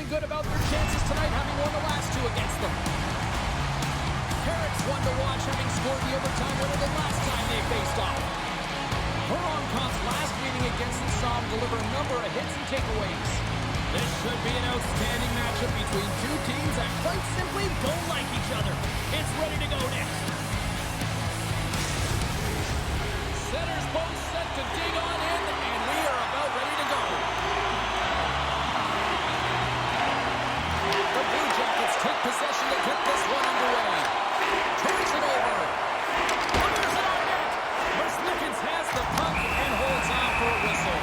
good about their chances tonight, having won the last two against them. Herrick's one to watch, having scored the overtime winner the last time they faced off. Veroncon's last meeting against them saw him deliver a number of hits and takeaways. This should be an outstanding matchup between two teams that quite simply don't like each other. It's ready to go next. Center's both set to dig on in, and we are about ready to go. The Blue Jackets take possession to get this one underway. Turns it over. Fires it on net. Lickens has the puck and holds on for a whistle.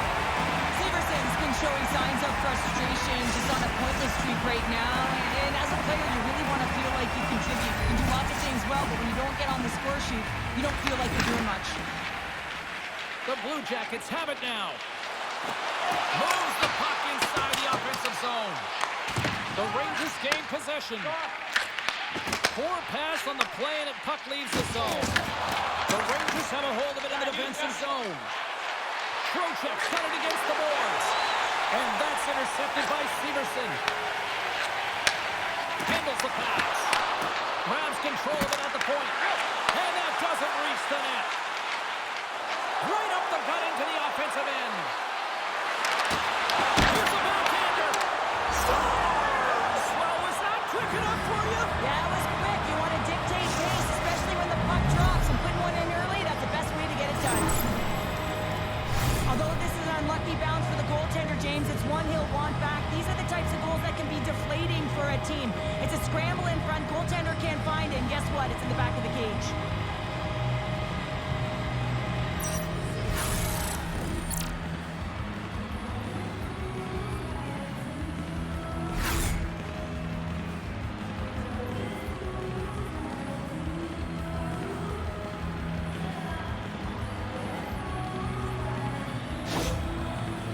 Severson's been showing signs of frustration, just on a pointless streak right now. And as a player, you really want to feel like you contribute. You can do lots of things well, but when you don't get on the score sheet, you don't feel like you're doing much. The Blue Jackets have it now. Moves the puck inside the offensive zone. The Rangers gain possession. Poor pass on the play, and the puck leaves the zone. The Rangers have a hold of it in the defensive zone. Trocheck set it against the boards. And that's intercepted by Severson. Handles the pass. Grabs control of it at the point. And that doesn't reach the net. Right up the gut into the offensive end. Here's a backhander. Scores! Well, was that quick enough for you? Yeah, it was quick. You want to dictate pace, especially when the puck drops. And putting one in early, that's the best way to get it done. Although this is an unlucky bounce for the goaltender, James, it's one he'll want back. These are the types of goals that can be deflating for a team. It's a scramble in front. Goaltender can't find it, and guess what? It's in the back of the cage.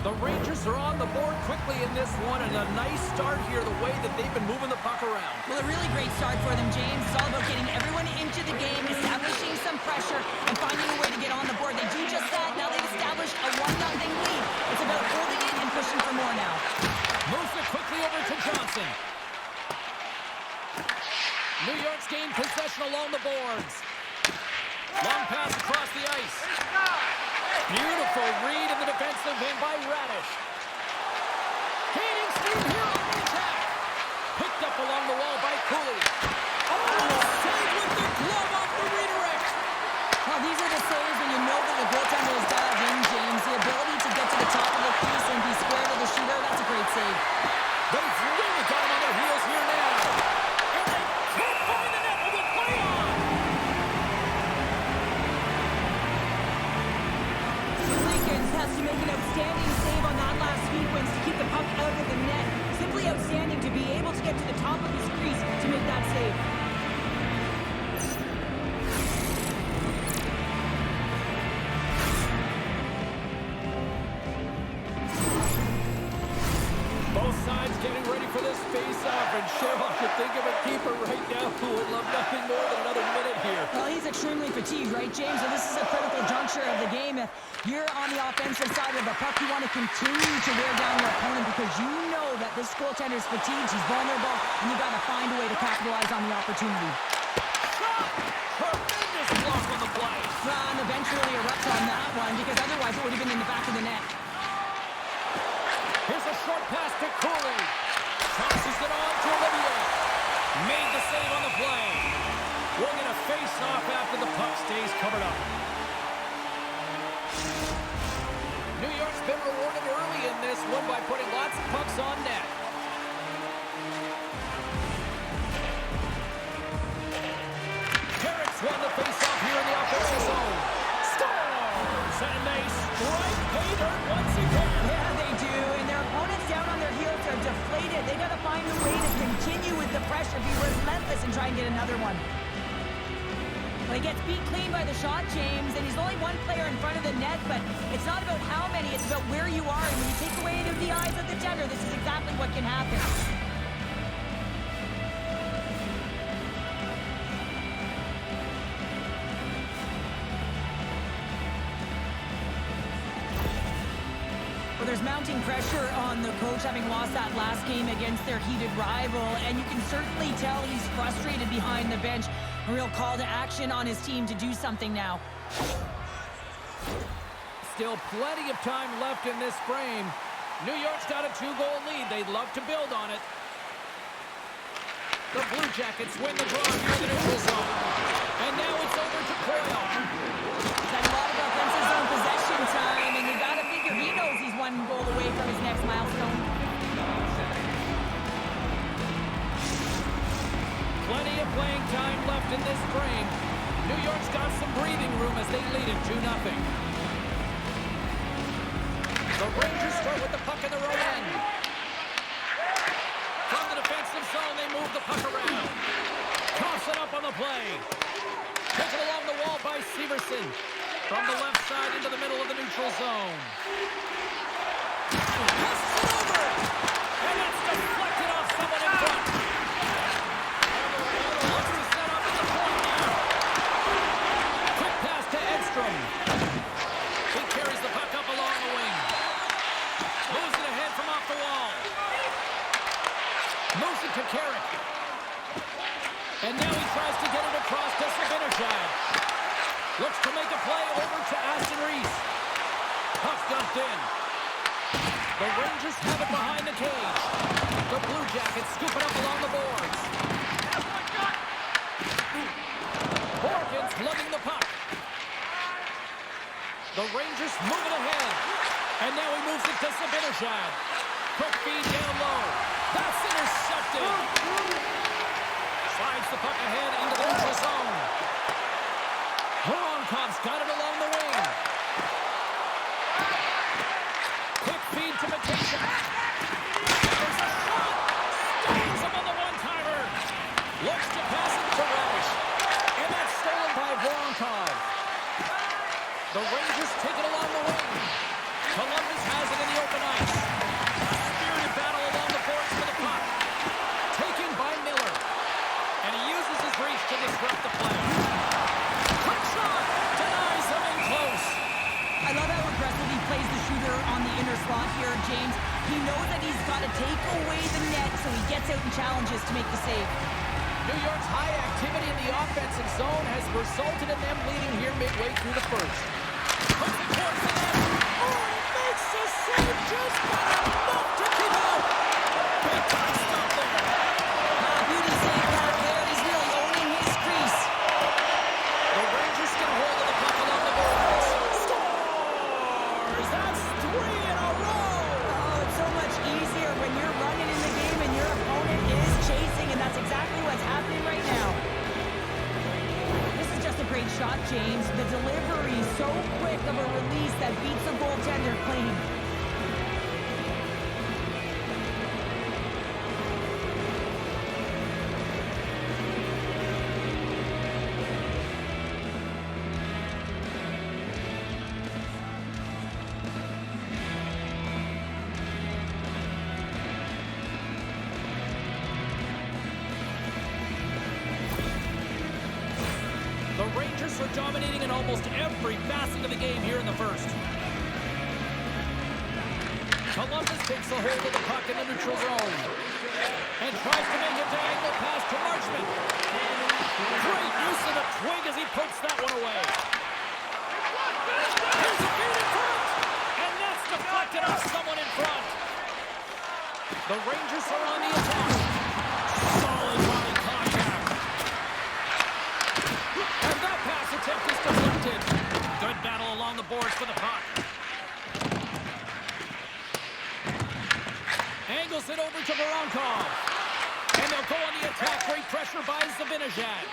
The Rangers are on the board quickly in this one, and a nice start here, the way that they've been moving the puck around. Well, a really great start for them, James. It's all about getting everyone into the game, establishing some pressure, and finding a way to get on the board. They do just that. Now they've established a 1-0 lead. It's about holding it and pushing for more now. Moves it quickly over to Johnson. New York's gained possession along the boards. Long pass across the ice. Beautiful read in the defensive end by Radish. Gaining speed here on the attack. Picked up along the wall by Cooley. Oh, saved with the glove off the redirect. Well, these are the saves when you know that the goaltender is dialed in, James. The ability to get to the top of the crease and be square to the shooter, that's a great save. They've really got him on their heels here now. And they can't find the net with a play on. Has to make an outstanding save on that last sequence to keep the puck out of the net. Simply outstanding to be able to get to the top of his crease to make that save. Both sides getting ready for this face-off, and Sherlock could think of a keeper right now who would love nothing more than another minute here. Well, he's extremely fatigued, right, James? So this is a critical juncture of the game. If you're on the offensive side of the puck, you want to continue to wear down your opponent because you know that this goaltender is fatigued, he's vulnerable, and you got to find a way to capitalize on the opportunity. Shot! Tremendous block on the play. And eventually erupts on that one because otherwise it would have been in the back of the net. Here's a short pass to Cooley. Tosses it on to Olivier. Made the save on the play. We'll get a face-off after the puck stays covered up. New York's been rewarded early in this one by putting lots of pucks on net. Herrick's won the face-off here in the offensive zone. Scores! And they strike pay dirt once again. Yeah, they do. And their opponents down on their heels are deflated. They got to find a way to continue with the pressure, be relentless, and try and get another one. But he gets beat clean by the shot, James, and he's only one player in front of the net, but it's not about how many, it's about where you are. And when you take away the eyes of the tender, this is exactly what can happen. For the there's mounting pressure on the coach having lost that last game against their heated rival, and you can certainly tell he's frustrated behind the bench. A real call to action on his team to do something now. Still plenty of time left in this frame. New York's got a 2-goal lead. They'd love to build on it. The Blue Jackets win the draw near the neutral zone. And now it's over to Coyle. He's had a lot of offensive zone possession time, and you gotta figure he knows he's 1 goal away from his next milestone. Plenty of playing time left in this frame. New York's got some breathing room as they lead it 2-0. The Rangers start with the puck in their own end. From the defensive zone, they move the puck around. Toss it up on the play. Taken along the wall by Severson. From the left side into the middle of the neutral zone. Passes it over. And that's deflected off someone in front. Looks to set up at the point now. Quick pass to Edstrom. He carries the puck up along the wing. Moves it ahead from off the wall. Moves it to Carrick. And now he tries to get it across to Zibanejad. Looks to make a play over to Aston Reese. Puck's dumped in. The Rangers have it behind the cage. The Blue Jackets scoop it up along the boards. Horgan's lugging the puck. The Rangers move it ahead. And now he moves it to Zibanejad. Quick feed down low. That's intercepted. Slides the puck ahead into the neutral zone. Voronkov's got it along the wing. Quick feed to Matejka. There's a shot. Stays him on the one-timer. Looks to pass it to Relish. And that's stolen by Voronkov. The Rangers take it along the wing. Columbus has it in the open ice. Spirited battle along the boards for the puck. Taken by Miller. And he uses his reach to disrupt the play. Quick shot! Denies him in close. I love how aggressive he plays the shooter on the inner slot here, James. He knows that he's got to take away the net, so he gets out and challenges to make the save. New York's high activity in the offensive zone has resulted in them leading here midway through the first. Puts it towards the net. Oh, he makes the save just enough to keep out. Big time stop there. Beauty save back there. He's really owning his crease. The Rangers get a hold of the puck along the boards. Scores! That's 3 in a row! Oh, it's so much easier when you're running in the game and your opponent is chasing, and that's exactly what's happening right now. This is just a great shot, James. The delivery so quick of a release that beats the goaltender clean. The Rangers are dominating in almost every facet of the game here in the first. Columbus takes a hold of the puck in the neutral zone and tries to make a diagonal pass to Marchment. Great use of the twig as he pokes that one away. Here's a feed in front, and that's deflected off someone in front. The Rangers are on the attack. Solid body contact. And that pass attempt is deflected. Good battle along the boards for the puck. Angles it over to Voronkov. And they'll go on the attack. Great pressure by Zibanejad.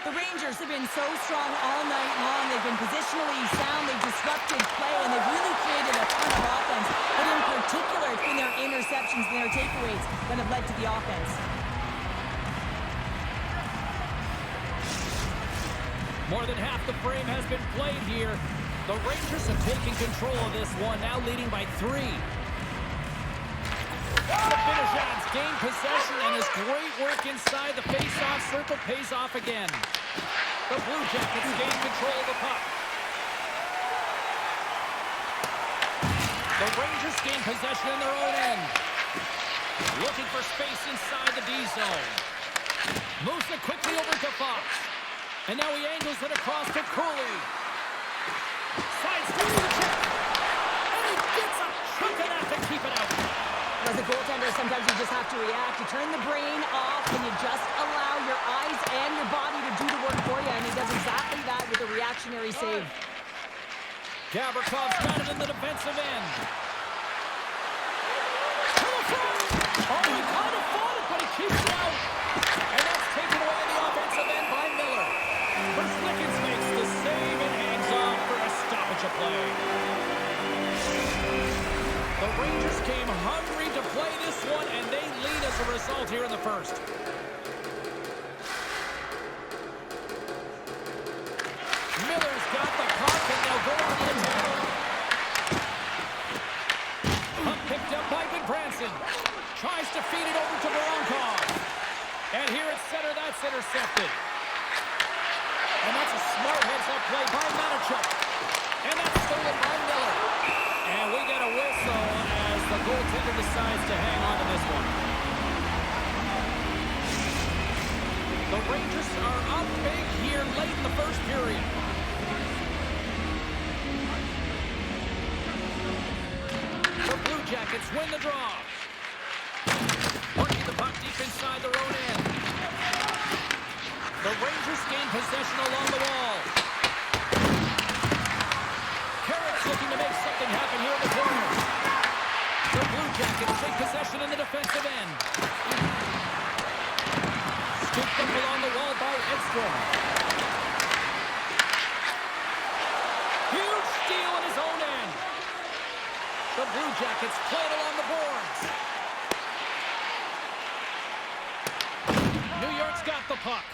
The Rangers have been so strong all night long. They've been positionally sound. They've disrupted play, and they've really created a ton of offense. But in particular, it's been their interceptions and their takeaways that have led to the offense. More than half the frame has been played here. The Rangers have taken control of this one, now leading by 3. Zibanejad's gained possession, and his great work inside the face-off circle pays off again. The Blue Jackets gain control of the puck. The Rangers gain possession in their own end. Looking for space inside the D zone. Moves it quickly over to Fox. And now he angles it across to Cooley. Slides through the check. And he gets a chunk of that to keep it out. As a goaltender, sometimes you just have to react. You turn the brain off and you just allow your eyes and your body to do the work for you. And he does exactly that with a reactionary save. Gavrikoff's got it in the defensive end. To the front. Oh, he kind of fought it, but he keeps it out. And that's taken away in the offensive end by Miller. But Slickens makes the save and hangs on for a stoppage of play. The Rangers came hungry to play this one, and they lead as a result here in the first. Miller's got the puck, and they'll go on the attack. Puck picked up by Goodbranson. Tries to feed it over to Voronkov. And here at center, that's intercepted. And that's a smart heads-up play by Manichuk. And that's stolen by Miller. And we get a whistle as the goaltender decides to hang on to this one. The Rangers are up big here late in the first period. The Blue Jackets win the draw. Working the puck deep inside their own end. The Rangers gain possession along the wall. Carrick's looking to make something happen here in the corner. The Blue Jackets take possession in the defensive end. Scooped up along the wall by Edstrom. Huge steal in his own end. The Blue Jackets play it along the boards. New York's got the puck.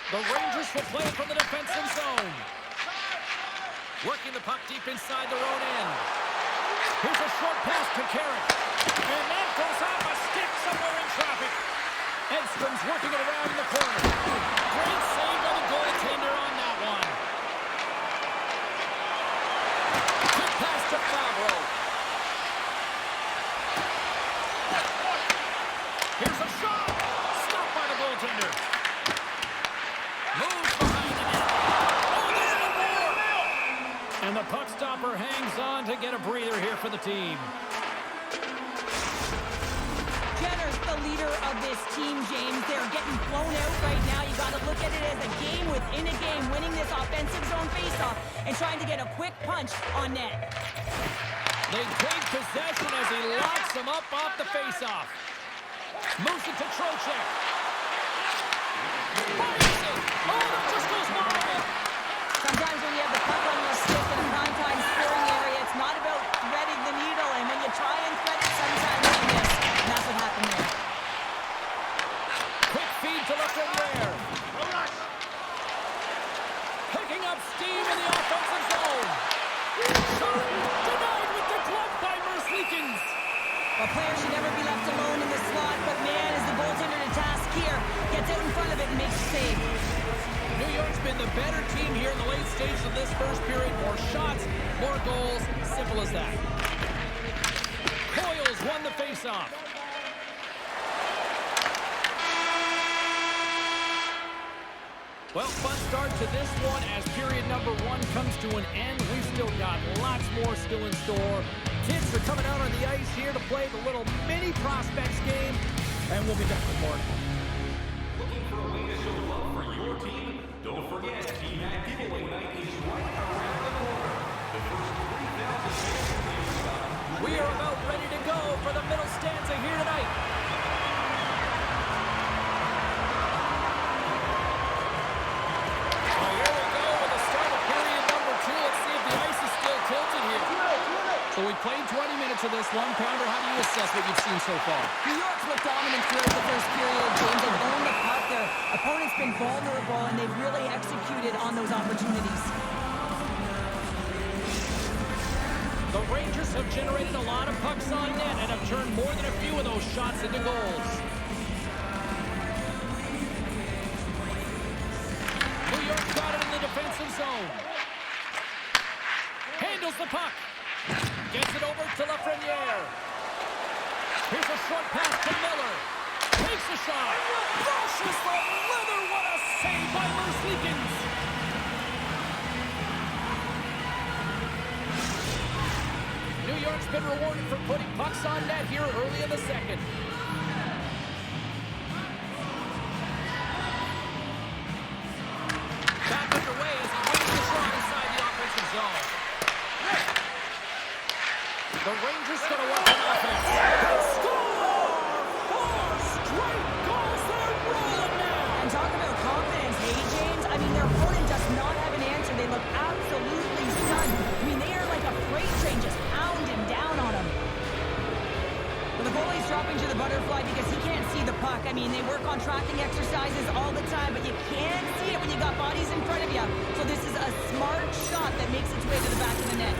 The Rangers will play it from the defensive zone. Working the puck deep inside their own end. Here's a short pass to Carrick. And that goes off a stick somewhere in traffic. Edstrom's working it around in the corner. Great save by the goaltender on that one. Quick pass to Favreau. Here's a shot. Stopped by the goaltender. Moves behind the net. Oh, there's the board. And the puck stopper hangs on to get a breather here for the team. Jenner's the leader of this team, James. They're getting blown out right now. You got to look at it as a game within a game, winning this offensive zone faceoff and trying to get a quick punch on net. They take possession as he locks him up off the faceoff. Moves it to Trocheck. Fires it. Oh, that just goes by. Sometimes when you have the puck on your stick in a prime-time scoring area, it's not about threading the needle, and when you try and thread it, sometimes you miss. And that's what happened there. Quick feed to Lafreniere. Picking up steam in the offensive zone. Shot denied with the glove by Merzlikins. A player should never be left alone in the slot, but man, is the goaltender to task here. Gets out in front of it and makes a save. New York's been the better team here in the late stages of this first period. More shots, more goals. Simple as that. Coyle's won the faceoff. Well, fun start to this one as period number one comes to an end. We've still got lots more still in store. Kids are coming out on the ice here to play the little mini prospects game, and we'll be back with more. Looking for a way to show love for your team? Don't forget, Team Hat Giveaway Night is right around the corner. The first 3,000 fans We are about ready to go for the middle stanza here tonight. Well, here we go with the start of period number two. Let's see if the ice is still tilted here. So we played 20 minutes of this one. Pounder, how do you assess what you've seen so far? New York's looked dominant throughout the first period, James. They've owned the puck. Their opponent's been vulnerable, and they've really executed on those opportunities. The Rangers have generated a lot of pucks on net and have turned more than a few of those shots into goals. New York's got it in the defensive zone. Handles the puck. Gets it over to Lafreniere. Here's a short pass to Miller. Takes a shot. Brushes the leather. What a save by Moose Leakins. New York's been rewarded for putting pucks on net here early in the second. Back underway as he wins the shot inside the offensive zone. The Rangers going to work on offense. They score! 4 straight goals. They're rolling now. And talk about confidence, hey, James? I mean, their opponent does not have an answer. They look absolutely stunned. I mean, they are like a freight train just pounding down on them. Well, the goalie's dropping to the butterfly because he can't see the puck. I mean, they work on tracking exercises all the time, but you can't see it when you got bodies in front of you. So this is a smart shot that makes its way to the back of the net.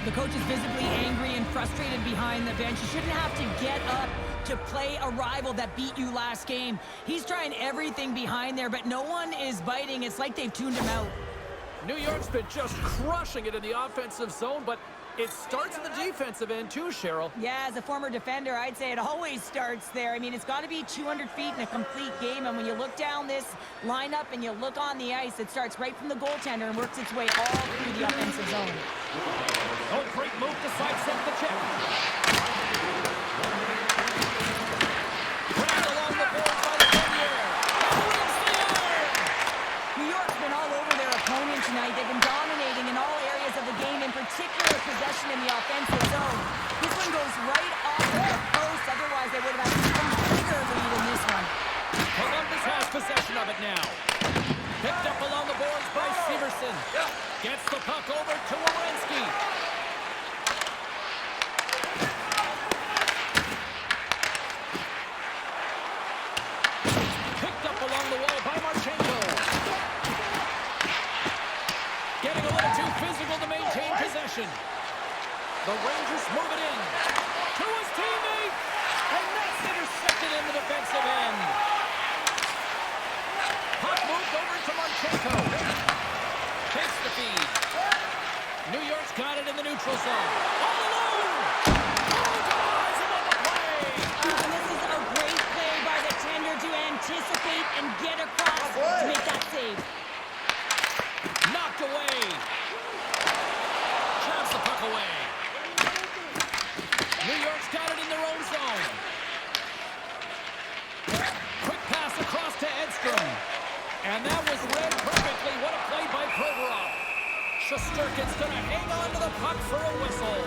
The coach is visibly angry and frustrated behind the bench. You shouldn't have to get up to play a rival that beat you last game. He's trying everything behind there, but no one is biting. It's like they've tuned him out. New York's been just crushing it in the offensive zone, but it starts in the defensive end too, Cheryl. Yeah, as a former defender, I'd say it always starts there. I mean, it's got to be 200 feet in a complete game, and when you look down this lineup and you look on the ice, it starts right from the goaltender and works its way all through the offensive zone. Oh, great move to sidestep the check. Grabbed along the board by the Lafreniere. Wins the iron! New York's been all over their opponent tonight. They've been dominating in all areas of the game, in particular possession in the offensive zone. This one goes right off of the post. Otherwise, they would have had an even bigger lead in this one. Columbus has possession of it now. Picked up along the boards by Severson. Gets the puck over to Werenski. Picked up along the wall by Marchenko. Getting a little too physical to maintain possession. The Rangers move it in to his teammate. And that's intercepted in the defensive end. Puck moved over to Marchenko. Takes the feed. New York's got it in the neutral zone. All alone! Oh, guys, on the play! And this is a great play by the tender to anticipate and get across to make that save. Knocked away. Jabs the puck away. New York's got it in their own zone. Quick pass across to Edstrom. And that was read perfectly. What a play by Provorov. Shesterkin's going to hang on to the puck for a whistle.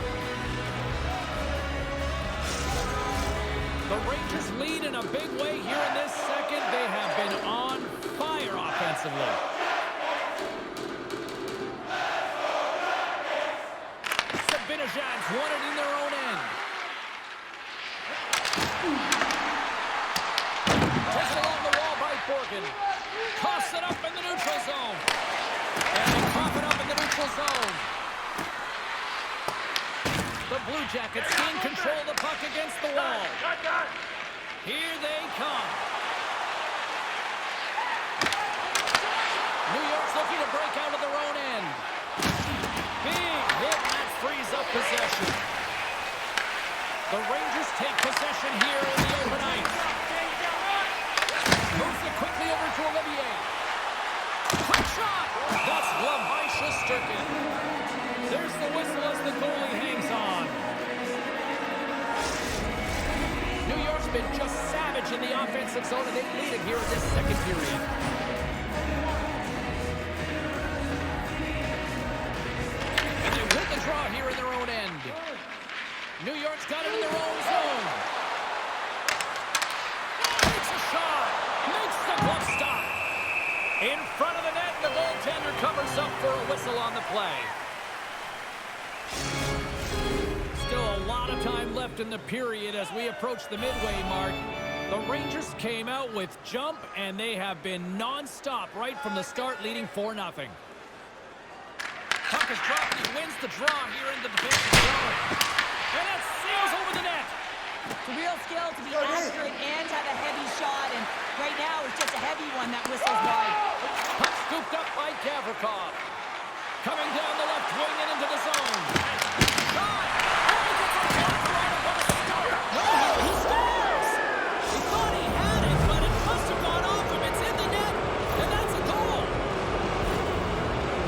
The Rangers lead in a big way here in this second. They have been on fire offensively. Zibanejad's won it in their own end. Takes along the wall by Borgen. Toss it up in the neutral zone. And they cough it up in the neutral zone. The Blue Jackets gain control of the puck against the wall. Here they come. New York's looking to break out of their own end. Big hit, that frees up possession. The Rangers take possession here in the open ice. Moves it quickly over to Olivier. Quick shot! That's gloved by Shesterkin. There's the whistle as the goalie hangs on. New York's been just savage in the offensive zone, and they lead it here in this second period. And they win the draw here in their own end. New York's got it in their own zone. Takes a shot. Makes the glove stop. In front of the net, the goaltender covers up for a whistle on the play. Still a lot of time left in the period as we approach the midway mark. The Rangers came out with jump, and they have been non-stop right from the start, leading 4-0. Puck puck is dropped, and he wins the draw here in the defensive zone. And that sails over the net. It's a real skill to be accurate and have a heavy shot, and right now it's just a heavy one that whistles wide. Puck scooped up by Gavrikov. Coming down the left wing and into the zone. Shot! Oh, he gets a block right up on the stop. No, he scores! He thought he had it, but it must have gone off him. It's in the net, and that's a goal.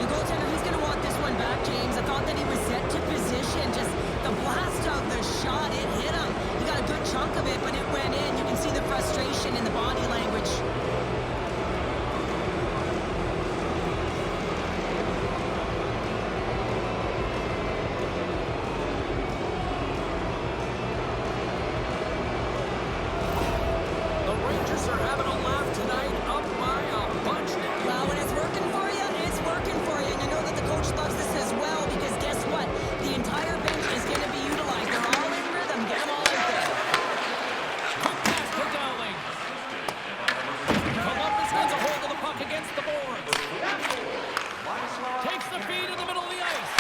The goaltender, he's going to want this one back, James. I thought that he was set to position. Just the blast of the shot, it hit him. He got a good chunk of it, but it went in. You can see the frustration in the body language. The Rangers are having a laugh tonight, up by a bunch now. Well, when it's working for you, it's working for you. And you know that the coach loves this as well, because guess what? The entire bench is going to be utilized. They're all in rhythm. Get them all out there. Quick pass to Dowling. Columbus wins a hold of the puck against the boards. Takes the feed in the middle of the ice.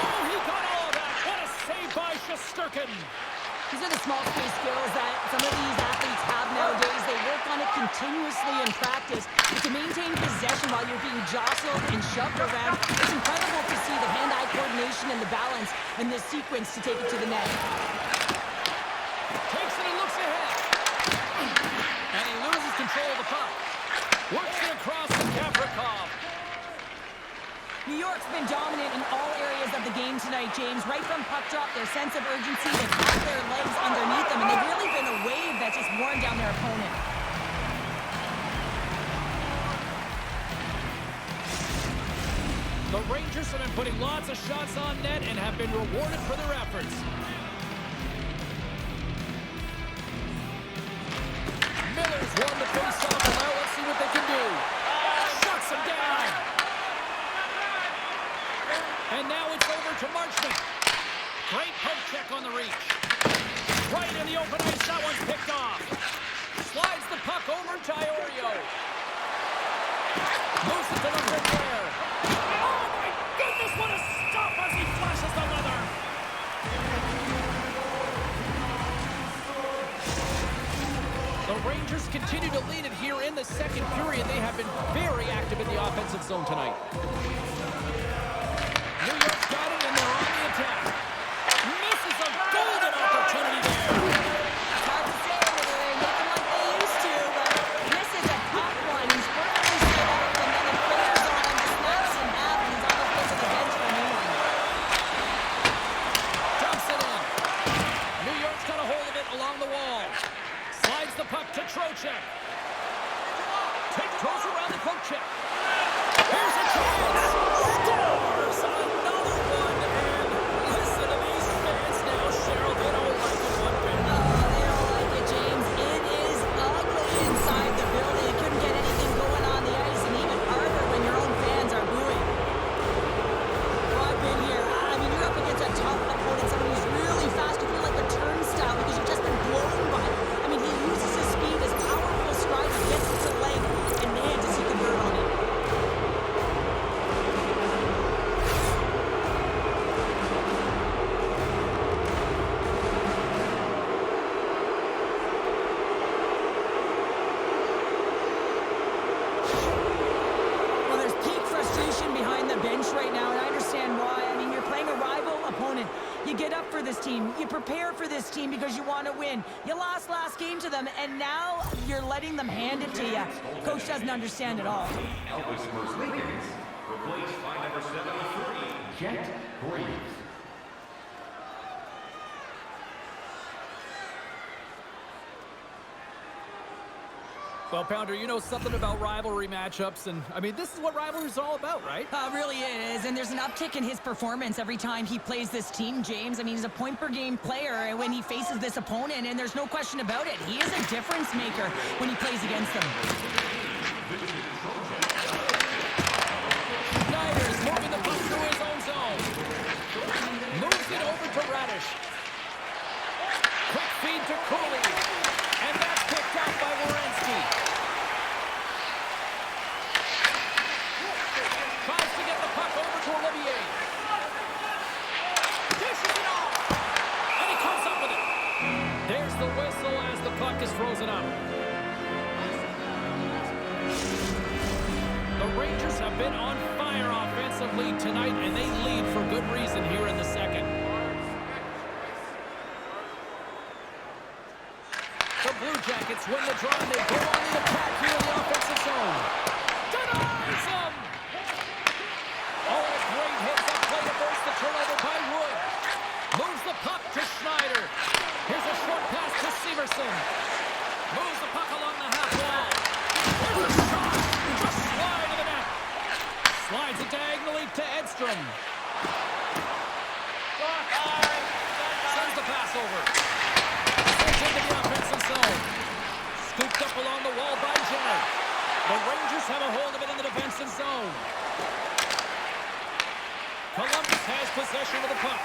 Oh, he got all of that. What a save by Shesterkin. These are the small space skills that some of these athletes have nowadays. They work on it continuously in practice. But to maintain possession while you're being jostled and shoved around, it's incredible to see the hand-eye coordination and the balance in this sequence to take it to the net. Takes it and looks ahead. And he loses control of the puck. Works it across to Gavrikov. New York's been dominant in all areas of the game tonight, James. Right from puck drop, their sense of urgency, they've had their legs underneath them, and they've really been a wave that's just worn down their opponent. The Rangers have been putting lots of shots on net and have been rewarded for their efforts. Miller's won the face-off, and now let's see what they can do. Shuts him down. And now it's over to Marchment. Great poke check on the reach. Right in the open ice, that one's picked off. Slides the puck over to Iorio. Moves it to the rim there. Oh my goodness, what a stop as he flashes the leather. The Rangers continue to lead it here in the second period. They have been very active in the offensive zone tonight. New York's got it, and they're on the attack. Misses a golden opportunity there. It's hard to say whether they make them like they used to, but this is a tough one. He's perfectly set up, and then the players on him just snaps in half, and he's almost goes to the bench for a new one. Dumps it in. New York's got a hold of it along the wall. Slides the puck to Trocheck. Throws around the poke check. Here's a chance. Scores another one. And listen to these fans now, Cheryl. They don't like it one bit. They don't like it, James. It is ugly inside the building. You couldn't get anything going on the ice, and even harder when your own fans are booing. Well, I've been here. I mean, you're up against a tough opponent, someone who's really fast. You feel like a turnstile because you've just been blown by. I mean, he uses his speed, his powerful stride, he gets it to length, and man, does he convert on it. Well, there's peak frustration behind the bench right now, and I understand why. I mean, you're playing a rival opponent. You get up for this team. You prepare for this team because you want to win. You lost last game to them, and now you're letting them hand it to you. Coach doesn't understand at all. Elvis Mercedes, replaced by number 73, Jet Graves. Well, Pounder, you know something about rivalry matchups, and I mean, this is what rivalry is all about, right? Really is, and there's an uptick in his performance every time he plays this team, James. I mean, he's a point-per-game player when he faces this opponent, and there's no question about it. He is a difference maker when he plays against them. Schneider's moving the puck through his own zone. Moves it over to Radish. Quick feed to Cooley, and that's picked up by Werenski. puck is frozen up. The Rangers have been on fire offensively tonight, and they lead for good reason here in the second. The Blue Jackets win the draw, and they go on the attack here in the offensive zone. Denies them! Oh, a great hits up play to burst the turnover by Wood. Moves the puck to Schneider. Here's a short pass to Severson. Moves the puck along the half wall. Here's a shot. Just slide to the net. Slides it diagonally to Edstrom. Sends the pass over. Sends into the offensive zone. Scooped up along the wall by Jenner. The Rangers have a hold of it in the defensive zone. Columbus has possession of the puck.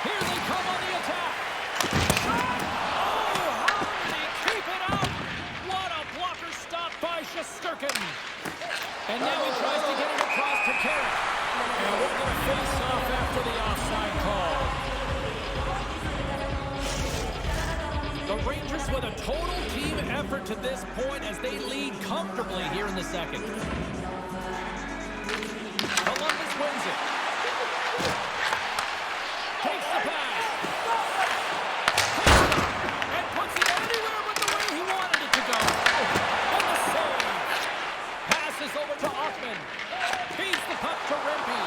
Here they come on the attack. Oh, how did he keep it out? What a blocker stop by Shesterkin. And now he tries to get it across to Carrick. And we're going to face off after the offside call. The Rangers with a total team effort to this point as they lead comfortably here in the second. Columbus wins it. Takes the pass. And puts it anywhere but the way he wanted it to go. And the save. Passes over to Hoffman. Feeds the puck to Rempe.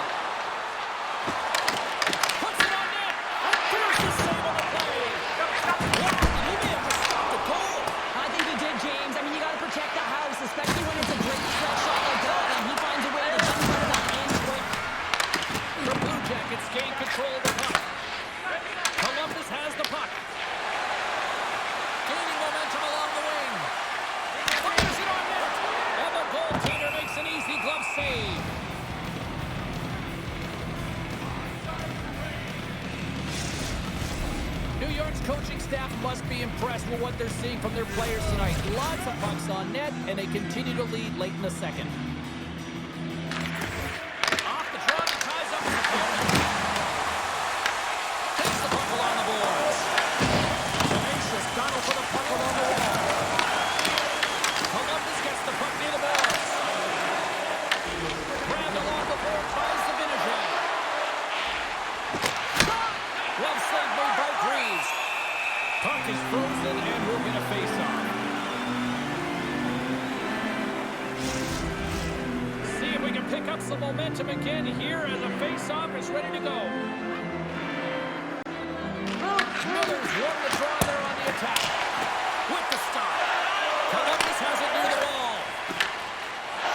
Puts it on net. And there's the save on the play. Wow, he may have just stopped the goal. I think he did, James. I mean, you got to protect the house, especially when it's a great stretch shot like that, and he finds a way to get in front of that end quick. The Blue Jackets gain control of the puck. Columbus has the puck. Gaining momentum along the wing. Fires it on net. And the goaltender makes an easy glove save. New York's coaching staff must be impressed with what they're seeing from their players tonight. Lots of pucks on net, and they continue to lead late in the second. Off the draw, he ties up the puck. Takes the puck along the boards. Tenacious battle for the puck along the wall. Columbus gets the puck near the boards. Grabbed along the board by Zibanejad. Glove save made by Greaves. Puck is frozen, and we'll get a face-off. See if we can pick up some momentum again here as a face-off is ready to go. Miller's won the draw there on the attack. With the stop. Columbus has it near the wall.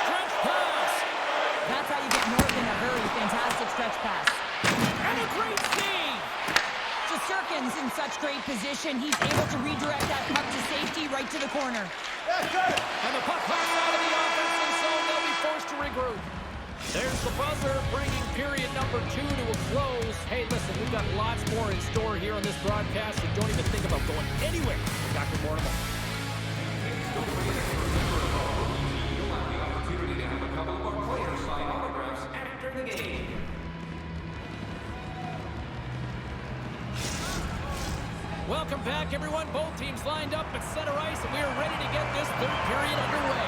Stretch pass. That's how you get north in a hurry. Fantastic stretch pass. And a great save. Shesterkin's in such great position. He's able to redirect that puck to safety right to the corner. And the puck comes out of the offensive zone. They'll be forced to regroup. There's the buzzer, bringing period number 2 to a close. Hey, listen, we've got lots more in store here on this broadcast, so don't even think about going anywhere. Dr. Mortimer. Don't forget to remember to follow me. You'll have the opportunity to have a couple of our players sign autographs after the game. Welcome back, everyone. Both teams lined up at center ice, and we are ready to get this third period underway.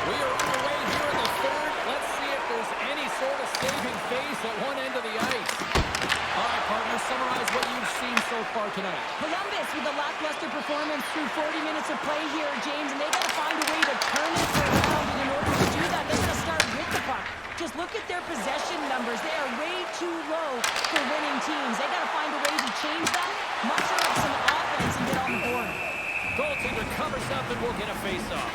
We are underway here in the third. Let's see if there's any sort of saving face at one end of the ice. All right, partners, summarize what you've seen so far tonight. Columbus with a lackluster performance through 40 minutes of play here, James, and they got to find a way to turn it around. And in order to do that, they got to start with the puck. Just look at their possession numbers. They are way too low for winning teams. They got to find a way to change that, muster up some offense, and get on the board. Goaltender covers up, and we'll get a face-off.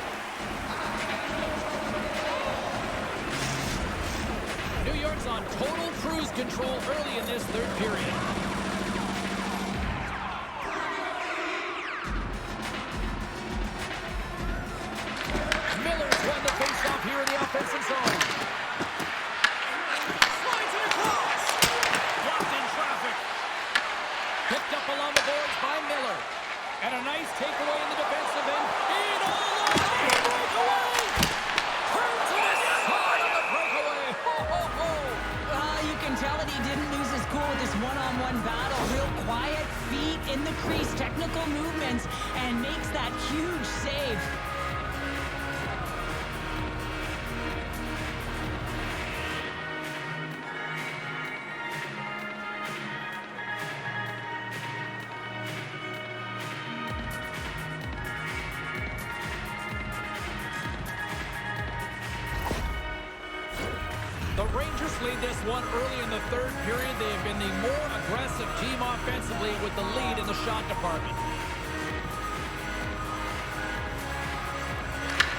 New York's on total cruise control early in this third period. Miller's won the face-off here in the offensive zone. Slides it across. Blocked in traffic. Picked up along the boards by Miller. And a nice takeaway in the defensive end. In all the way. Breakaway. Turn to the side of the breakaway. Ho, ho, ho. You can mentality, didn't lose his cool with this one-on-one battle. Real quiet, feet in the crease, technical movements, and makes that huge save. The Rangers lead this one early in the third period. They have been the more aggressive team offensively with the lead in the shot department.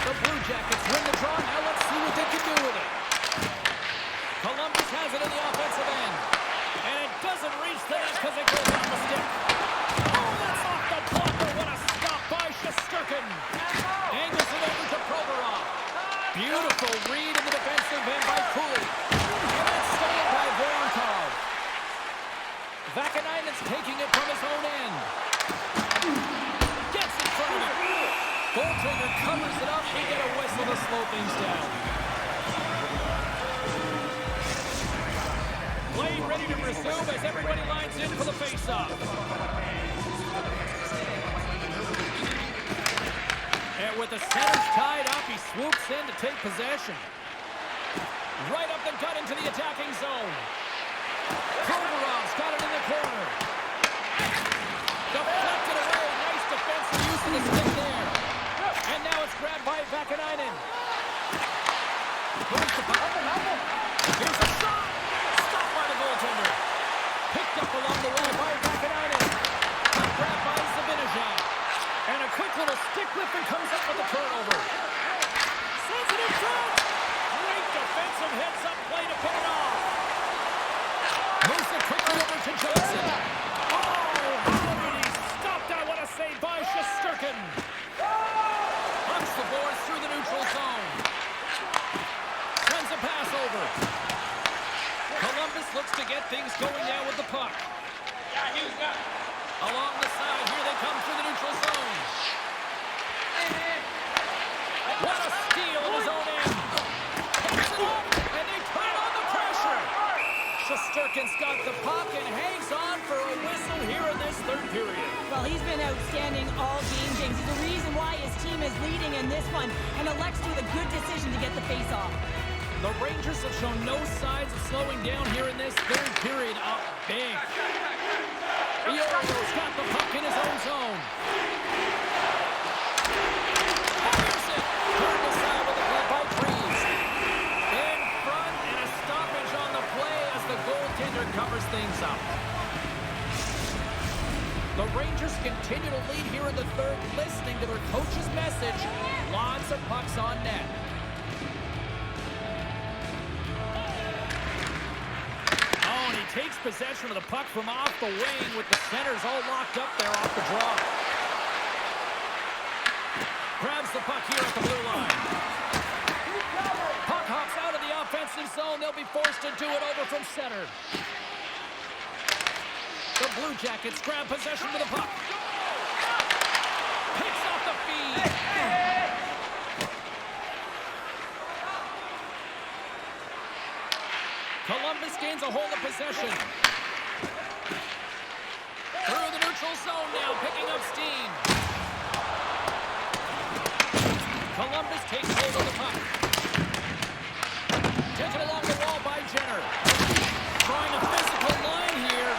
The Blue Jackets win the draw. Now let's see what they can do with it. Columbus has it in the offensive end. And it doesn't reach the net because it goes off the stick. Oh, that's off the blocker. What a stop by Shesterkin. Angles it over to Provorov. Beautiful read in the defensive end by Cooley. And that's stolen by Voronkov. Vakanainen's taking it from his own end. Gets in front of it. Goaltender covers it up. We get a whistle to slow things down. Play ready to resume as everybody lines in for the faceoff. And with the centers tied up, he swoops in to take possession. Right up the gut into the attacking zone. Provorov's got it in the corner. Deflected away. Nice defensive use of the stick there. And now it's grabbed by Vakanainen. Moves the puck. Here's a shot. Stopped by the goaltender. Picked up along the wall by Vakanainen. Puck grabbed by Zibanejad. And a quick little stick lift and comes up with a turnover. Sends it in front. Great defensive heads-up play to pick it off. Moves it quickly over to Johnson. Oh, how did he stop that? What a save by Shesterkin. Hunts the boards through the neutral zone. Sends a pass over. Columbus looks to get things going now with the puck. Along the side, here they come through the neutral zone. What a steal in his own end. Picks it up, and they turn on the pressure. Shesterkin's got the puck and hangs on for a whistle here in this third period. Well, he's been outstanding all game, James. He's the reason why his team is leading in this one, and elects to do the good decision to get the face-off. The Rangers have shown no signs of slowing down here in this third period. Up big. Ioro's got the puck in his own zone. Fires it. Turned aside with a play by Freeze. In front, and a stoppage on the play as the goaltender covers things up. The Rangers continue to lead here in the third, listening to their coach's message. Lots of pucks on net. Takes possession of the puck from off the wing with the centers all locked up there off the draw. Grabs the puck here at the blue line. Puck hops out of the offensive zone. They'll be forced to do it over from center. The Blue Jackets grab possession of the puck. Picks off the feed. Columbus gains a hold of possession. Through the neutral zone now, picking up steam. Columbus takes hold of the puck. Taken along the wall by Jenner. Trying a physical line here.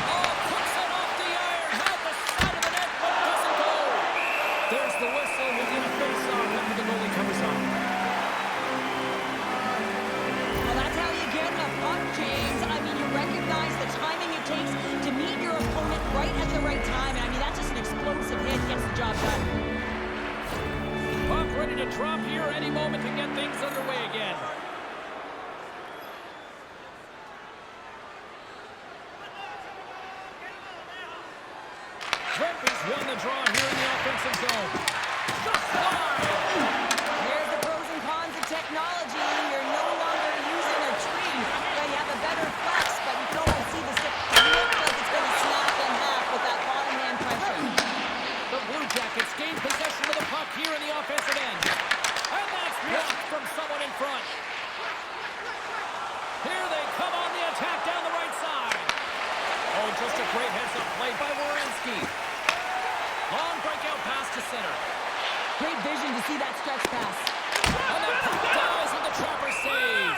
Oh, puts it off the iron. Had the side of the net, but doesn't go. There's the whistle. We'll get a face-off after the goalie covers up. James, I mean, you recognize the timing it takes to meet your opponent right at the right time. And I mean, that's just an explosive hit, gets the job done. Puck ready to drop here any moment to get things underway again. Brempy's won the draw here in the offensive zone. Just wide. Here's the pros and cons of technology. You're no longer using a tree. Yeah, you have a better flex, but you can almost see the stick. It looks like it's going to snap in half with that bottom hand pressure. The Blue Jackets gain possession of the puck here in the offensive end. And that's blocked from someone in front. Here they come on the attack. Great heads-up play by Werenski. Long breakout pass to center. Great vision to see that stretch pass. And the puck dies with the trapper save.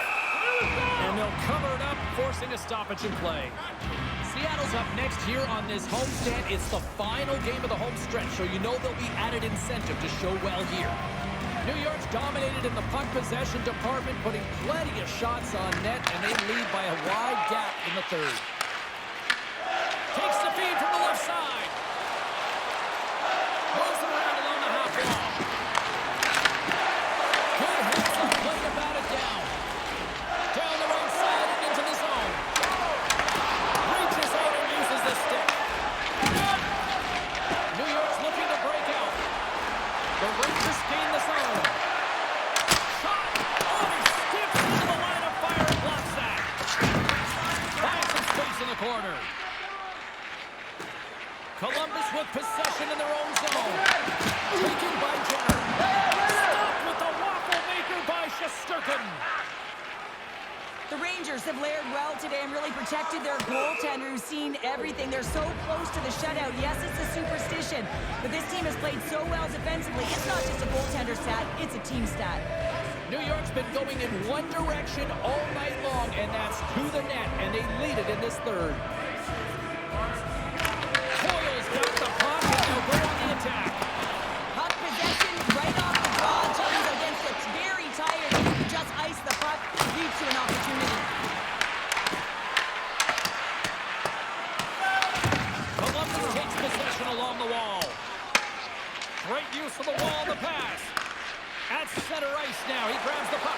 And they'll cover it up, forcing a stoppage in play. Seattle's up next here on this homestand. It's the final game of the home stretch, so you know there'll be added incentive to show well here. New York's dominated in the puck possession department, putting plenty of shots on net, and they lead by a wide gap in the third. Takes the feed from the left side. Moves it around along the half wall. Good hands-up play to bat it down. Down the right side and into the zone. Reaches out and uses the stick. New York's looking to break out. The Rangers gain the zone. Shot! Oh, he skips into the line of fire and blocks that. Finds some space in the corner. Columbus with possession in their own zone. Taken by Jenner. Stopped with the waffle maker by Shesterkin. The Rangers have layered well today and really protected their goaltender who's seen everything. They're so close to the shutout. Yes, it's a superstition, but this team has played so well defensively. It's not just a goaltender stat, it's a team stat. New York's been going in one direction all night long, and that's to the net, and they lead it in this third. Coyle's got the puck, and they'll go on the attack. Puck possession right off the draw. James against looks very tired. If you can just ice the puck, leads to an opportunity. Columbus takes possession along the wall. Great use of the wall on the pass. At center ice now, he grabs the puck.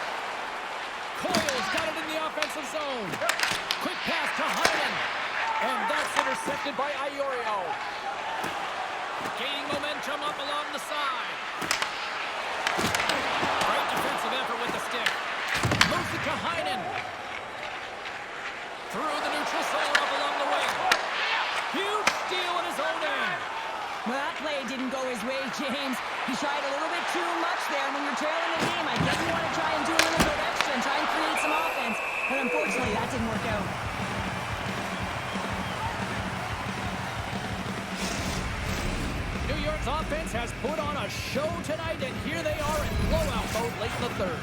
Coyle's got it in the offensive zone. Quick pass to Hyman. And that's intercepted by Iorio. Gaining momentum up along the side. Great defensive effort with the stick. Moves it to Hyman. Through the neutral zone up along the wing. Huge steal in his own end. Well, that play didn't go his way, James. He tried a little bit too much there. When you're trailing the game, I guess you want to try and do a little bit extra and try and create some offense. But unfortunately, that didn't work out. New York's offense has put on a show tonight, and here they are in blowout mode late in the third.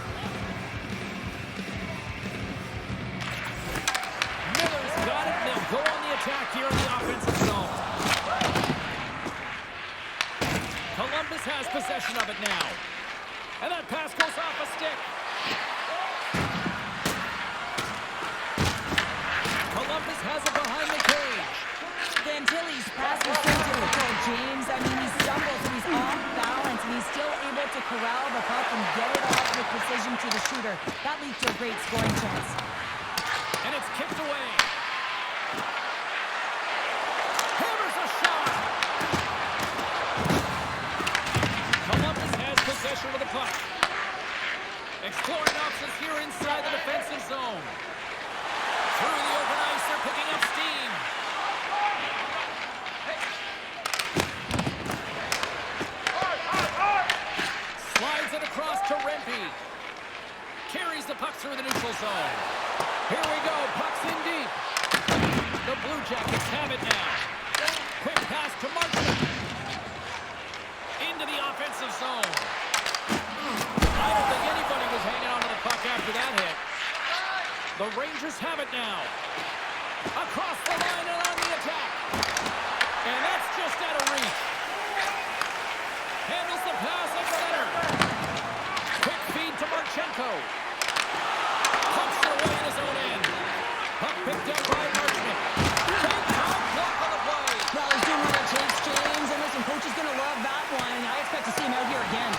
Miller's got it, and they'll go on the attack here in the offensive zone. Columbus has possession of it now. And that pass goes off a stick. Columbus has it behind the cage. Fantilli's pass was so difficult, James. I mean, he stumbles and he's off balance, and he's still able to corral the puck and get it off with precision to the shooter. That leads to a great scoring chance. And it's kicked away. Hammers a shot. Columbus has possession of the puck. Exploring options here inside the defensive zone. Through the open ice, they're picking up steam. Slides it across to Rempe. Carries the puck through the neutral zone. Here we go, puck's in deep. The Blue Jackets have it now. Quick pass to Marchand. Into the offensive zone. I don't think anybody was hanging on to the puck after that hit. The Rangers have it now. Across the line and on the attack. And that's just out of reach. Handles the pass at center. Quick feed to Marchenko. Pumps it away in his own end. Puck picked up by Marchand. Big top block on the play. Well, he's doing what it takes, James. And listen, coach is going to love that one. I expect to see him out here again.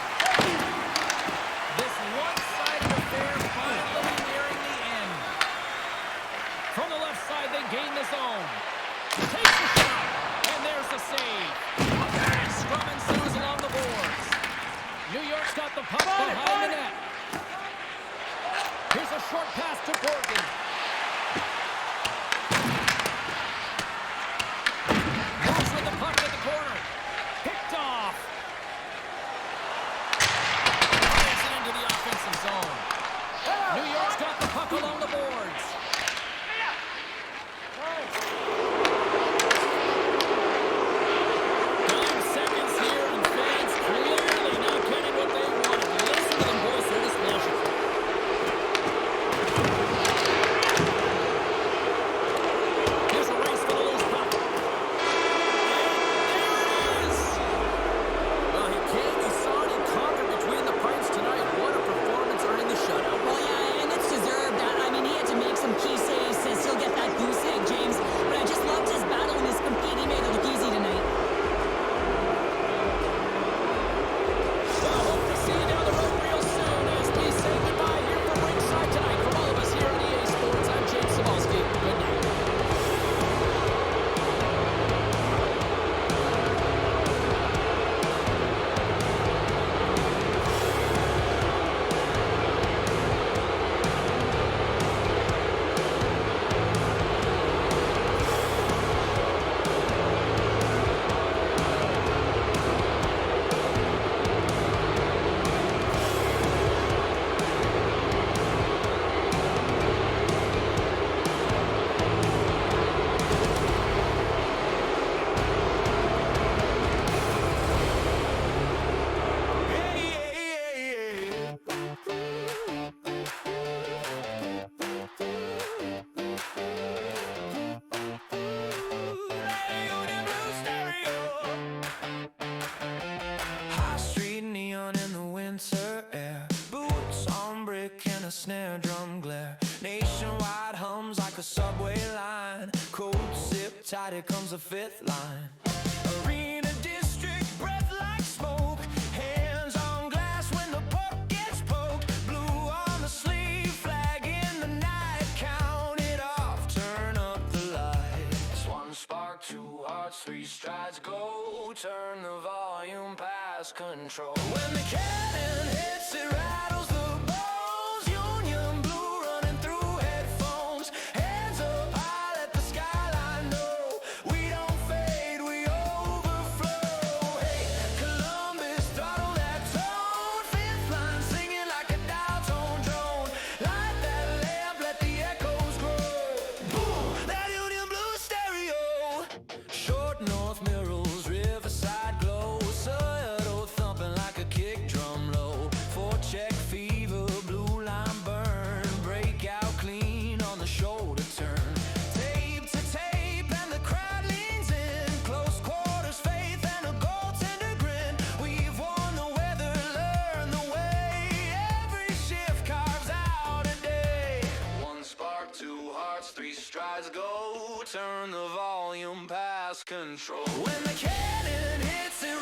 This one-sided affair finally nearing the end. From the left side, they gain the zone. Takes the shot. And there's the save. Scrum ensues along the boards. New York's got the puck behind the net. Here's a short pass to Borgen. Moves with the puck at the corner. Picked off. Fires it into the offensive zone. New York's got the puck along the boards. tight, here comes the fifth line. Arena district, breath like smoke. Hands on glass when the puck gets poked. Blue on the sleeve, flag in the night. Count it off, turn up the lights. One spark, two hearts, three strides, go. Turn the volume past control. When the cannon hits, it rattles the bones. Union blue running through headphones. Hands up high, let the skyline know. We don't fade, we overflow. Hey, Columbus, throttle that tone. Fifth line singing like a dial tone drone. Light that lamp, let the echoes grow. Boom, that Union blue stereo. Short North Mirrors, Riverside glow. Soil thumping like a kick drum low. Forecheck fever, blue line burn. Break out clean on the shoulder turn. Tape to tape and the crowd leans in. Close quarters, faith and a goaltender grin. We've won the weather, learn the way. Every shift carves out a day. One spark, two hearts, three strides, go. Turn the volume past control. When the cannon hits, it